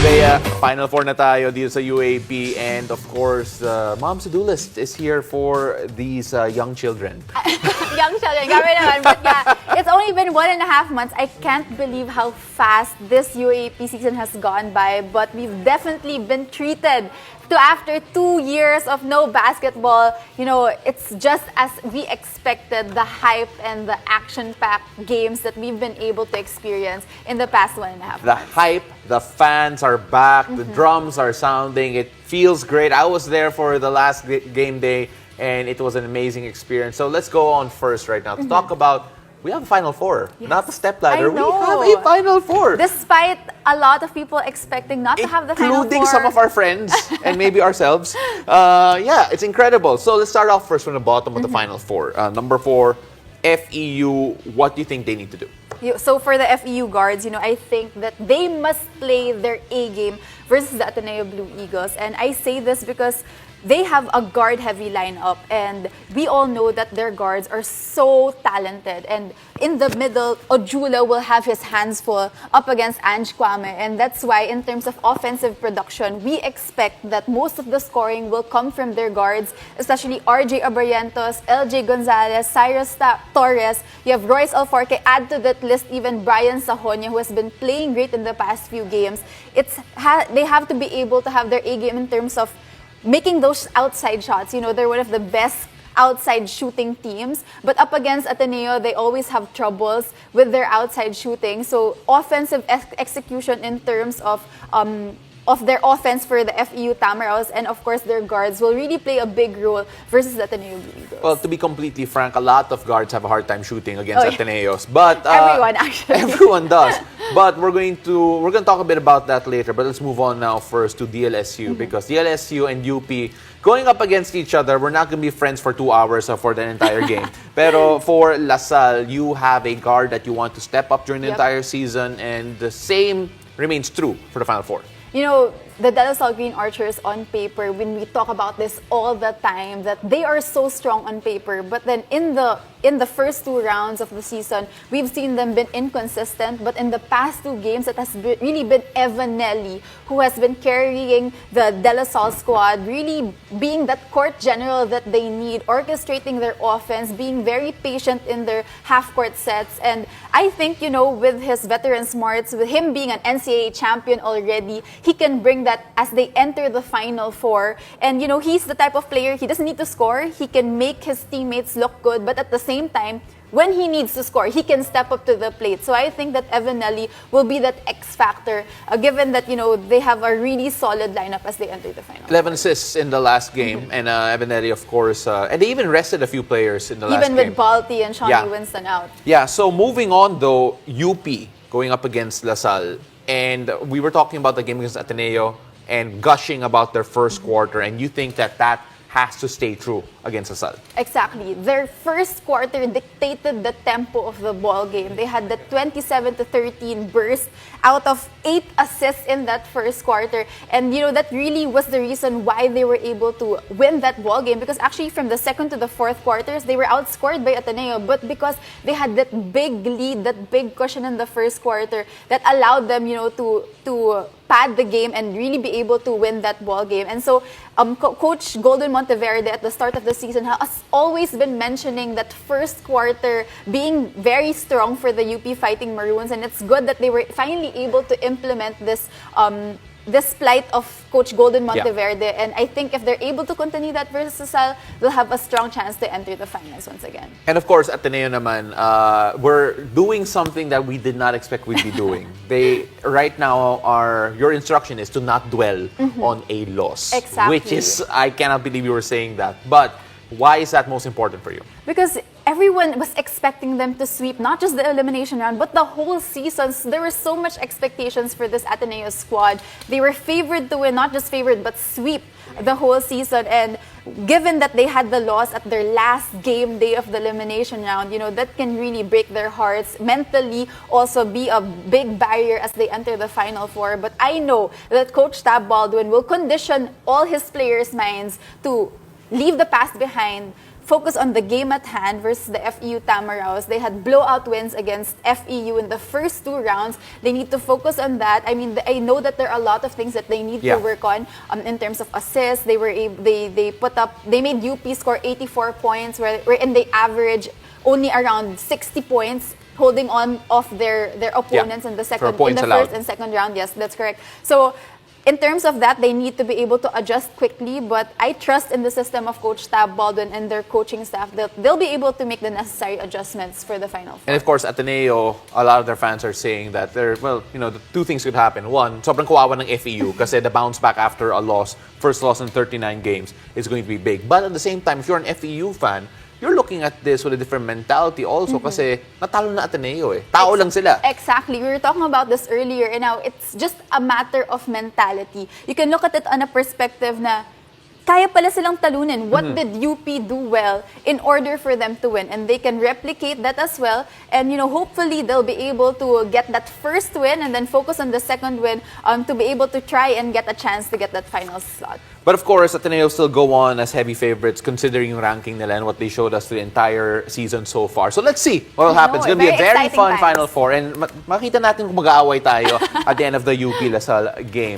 Bea, Final Four na tayo dito sa UAAP. And of course, Mom's to-do list is here for these young children. Young children, grabe naman. But yeah, it's only been 1.5 months. I can't believe how fast this UAAP season has gone by. But we've definitely been treated to, after 2 years of no basketball, you know, it's just as we expected, the hype and the action-packed games that we've been able to experience in the past 1.5 months. The hype, the fans are back, the drums are sounding, it feels great. I was there for the last game day, and it was an amazing experience. So let's go on first right now to talk about, we have a Final Four, not the stepladder. We have a Final Four. Despite a lot of people expecting not to have the Final Four. Including some of our friends and maybe ourselves. Yeah, it's incredible. So let's start off first from the bottom of the Final Four. Number 4, FEU. What do you think they need to do? So for the FEU guards, you know, I think that they must play their A game versus the Ateneo Blue Eagles. And I say this because they have a guard-heavy lineup, and we all know that their guards are so talented. And in the middle, Ojula will have his hands full up against Ange Kwame, and that's why in terms of offensive production, we expect that most of the scoring will come from their guards, especially RJ Abarrientos, LJ Gonzalez, Cyrus Torres, you have Royce Alforque, add to that list even Brian Sajonia, who has been playing great in the past few games. They have to be able to have their A game in terms of making those outside shots. You know, they're one of the best outside shooting teams, but up against Ateneo, they always have troubles with their outside shooting. So offensive execution in terms of their offense for the FEU Tamaraws and of course their guards will really play a big role versus the Ateneo Blue Eagles. Well, to be completely frank, a lot of guards have a hard time shooting against Ateneos, but everyone actually. Everyone does. But we're going to talk a bit about that later. But let's move on now first to DLSU because DLSU and UP going up against each other. We're not going to be friends for 2 hours for the entire game. Pero for LaSalle, you have a guard that you want to step up during the entire season, and the same remains true for the Final Four. You know, the De La Salle Green Archers on paper, when we talk about this all the time, that they are so strong on paper, but then in the first 2 rounds of the season, we've seen them been inconsistent. But in the past 2 games, it has really been Evan Nelly who has been carrying the De La Salle squad, really being that court general that they need, orchestrating their offense, being very patient in their half-court sets. And I think, you know, with his veteran smarts, with him being an NCAA champion already, he can bring that as they enter the Final Four. And, you know, he's the type of player, he doesn't need to score. He can make his teammates look good, but at the same time, when he needs to score, he can step up to the plate. So I think that Evan Nelly will be that X factor, given that, you know, they have a really solid lineup as they enter the final. 11 assists in the last game, and Evan Nelly, of course, and they even rested a few players in the last game. Even with Balti and Shawnee Winston out. Yeah, so moving on though, UP going up against LaSalle, and we were talking about the game against Ateneo and gushing about their first quarter, and you think that has to stay true against LaSalle. Exactly. Their first quarter dictated the tempo of the ball game. They had the 27-13 burst out of 8 assists in that first quarter. And, you know, that really was the reason why they were able to win that ball game. Because actually from the second to the fourth quarters, they were outscored by Ateneo. But because they had that big lead, that big cushion in the first quarter, that allowed them, you know, to pad the game and really be able to win that ball game. And so Coach Golden Monteverde at the start of the season has always been mentioning that first quarter being very strong for the UP Fighting Maroons, and it's good that they were finally able to implement this plight of Coach Golden Monteverde. And I think if they're able to continue that versus LaSalle, they'll have a strong chance to enter the finals once again. And of course, Ateneo naman, we're doing something that we did not expect we'd be doing. They, right now, your instruction is to not dwell on a loss. Exactly. Which is, I cannot believe you were saying that. But why is that most important for you? Because everyone was expecting them to sweep not just the elimination round, but the whole season. So there were so much expectations for this Ateneo squad. They were favored to win, not just favored, but sweep the whole season. And given that they had the loss at their last game day of the elimination round, you know, that can really break their hearts, mentally also be a big barrier as they enter the Final Four. But I know that Coach Tab Baldwin will condition all his players' minds to leave the past behind, focus on the game at hand versus the FEU Tamaraos. They had blowout wins against FEU in the first 2 rounds. They need to focus on that. I mean, I know that there are a lot of things that they need to work on in terms of assists. They were they made UP score 84 points, wherein they average only around 60 points, holding on off their opponents in the first and second round. Yes, that's correct. So in terms of that, they need to be able to adjust quickly, but I trust in the system of Coach Tab Baldwin and their coaching staff that they'll be able to make the necessary adjustments for the Final Four. And of course, Ateneo, a lot of their fans are saying that the 2 things could happen. One, sobrang kawawa ng FEU kasi the bounce back after a first loss in 39 games is going to be big. But at the same time, if you're an FEU fan, you're looking at this with a different mentality also kasi natalo na Ateneo eh. Tao lang sila. Exactly. We were talking about this earlier and now it's just a matter of mentality. You can look at it on a perspective na kaya pala silang talunin. What did UP do well in order for them to win? And they can replicate that as well. And, hopefully they'll be able to get that first win and then focus on the second win to be able to try and get a chance to get that final slot. But of course, Ateneo still go on as heavy favorites considering yung ranking nila and what they showed us the entire season so far. So let's see what will happen. It's going to be a very fun Final Four. And makita natin kung mag-aaway tayo at the end of the UP Lasal game.